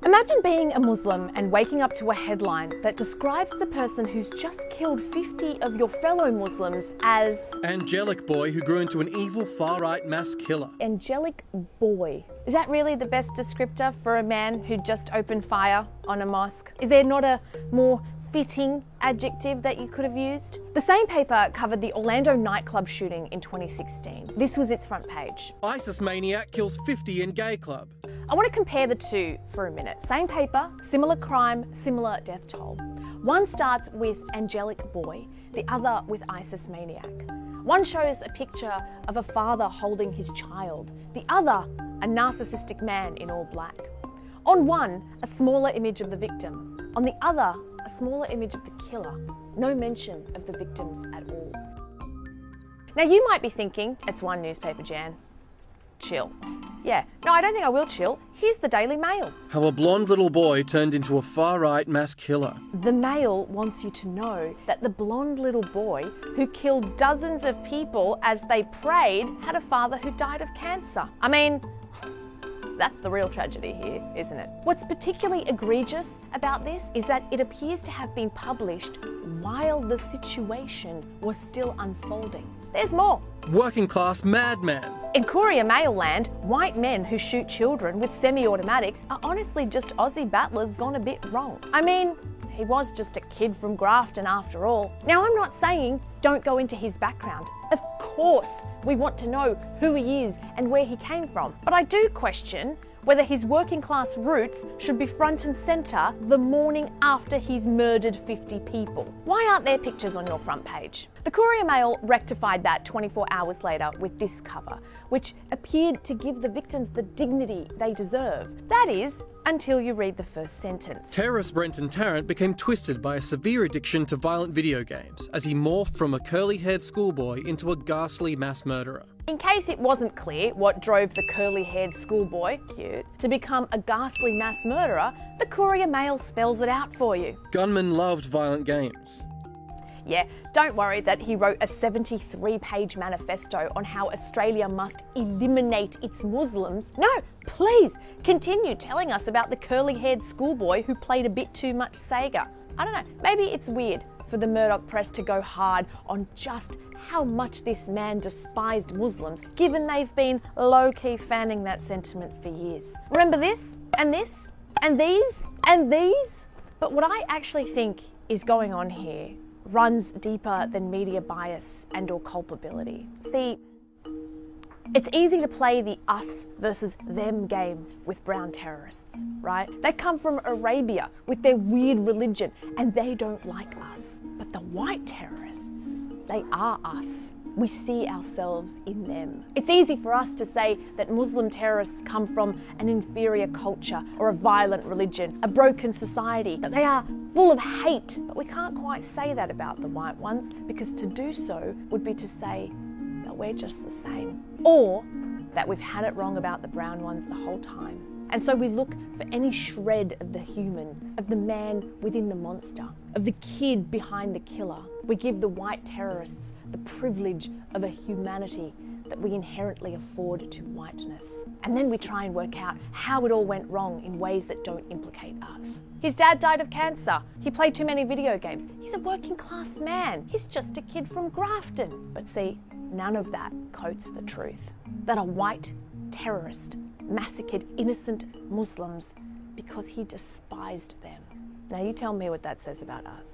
Imagine being a Muslim and waking up to a headline that describes the person who's just killed 50 of your fellow Muslims as angelic boy who grew into an evil far-right mass killer. Angelic boy. Is that really the best descriptor for a man who just opened fire on a mosque? Is there not a more fitting adjective that you could have used? The same paper covered the Orlando nightclub shooting in 2016. This was its front page. ISIS maniac kills 50 in gay club. I want to compare the two for a minute. Same paper, similar crime, similar death toll. One starts with angelic boy, the other with ISIS maniac. One shows a picture of a father holding his child, the other a narcissistic man in all black. On one, a smaller image of the victim. On the other, a smaller image of the killer. No mention of the victims at all. Now you might be thinking, it's one newspaper, Jan. Chill. Yeah, no, I don't think I will chill. Here's the Daily Mail. How a blonde little boy turned into a far-right mass killer. The Mail wants you to know that the blonde little boy who killed dozens of people as they prayed had a father who died of cancer. I mean, that's the real tragedy here, isn't it? What's particularly egregious about this is that it appears to have been published while the situation was still unfolding. There's more. Working class madman. In Courier Mail land, white men who shoot children with semi-automatics are honestly just Aussie battlers gone a bit wrong. I mean, he was just a kid from Grafton after all. Now, I'm not saying don't go into his background. Of course, we want to know who he is and where he came from. But I do question whether his working class roots should be front and centre the morning after he's murdered 50 people. Why aren't there pictures on your front page? The Courier Mail rectified that 24 hours later with this cover, which appeared to give the victims the dignity they deserve. That is, until you read the first sentence. Terrorist Brenton Tarrant became twisted by a severe addiction to violent video games as he morphed from a curly-haired schoolboy into a ghastly mass murderer. In case it wasn't clear what drove the curly-haired schoolboy, cute, to become a ghastly mass murderer, the Courier Mail spells it out for you. Gunman loved violent games. Yeah, don't worry that he wrote a 73-page manifesto on how Australia must eliminate its Muslims. No, please continue telling us about the curly-haired schoolboy who played a bit too much Sega. I don't know, maybe it's weird for the Murdoch press to go hard on just how much this man despised Muslims, given they've been low-key fanning that sentiment for years. Remember this, and this, and these, and these? But what I actually think is going on here runs deeper than media bias and or culpability. See, it's easy to play the us versus them game with brown terrorists, right? They come from Arabia with their weird religion and they don't like us. But the white terrorists, they are us. We see ourselves in them. It's easy for us to say that Muslim terrorists come from an inferior culture or a violent religion, a broken society, that they are full of hate. But we can't quite say that about the white ones, because to do so would be to say that we're just the same. Or that we've had it wrong about the brown ones the whole time. And so we look for any shred of the human, of the man within the monster, of the kid behind the killer. We give the white terrorists the privilege of a humanity that we inherently afford to whiteness. And then we try and work out how it all went wrong in ways that don't implicate us. His dad died of cancer. He played too many video games. He's a working class man. He's just a kid from Grafton. But see, none of that coats the truth. That a white terrorist massacred innocent Muslims because he despised them. Now you tell me what that says about us.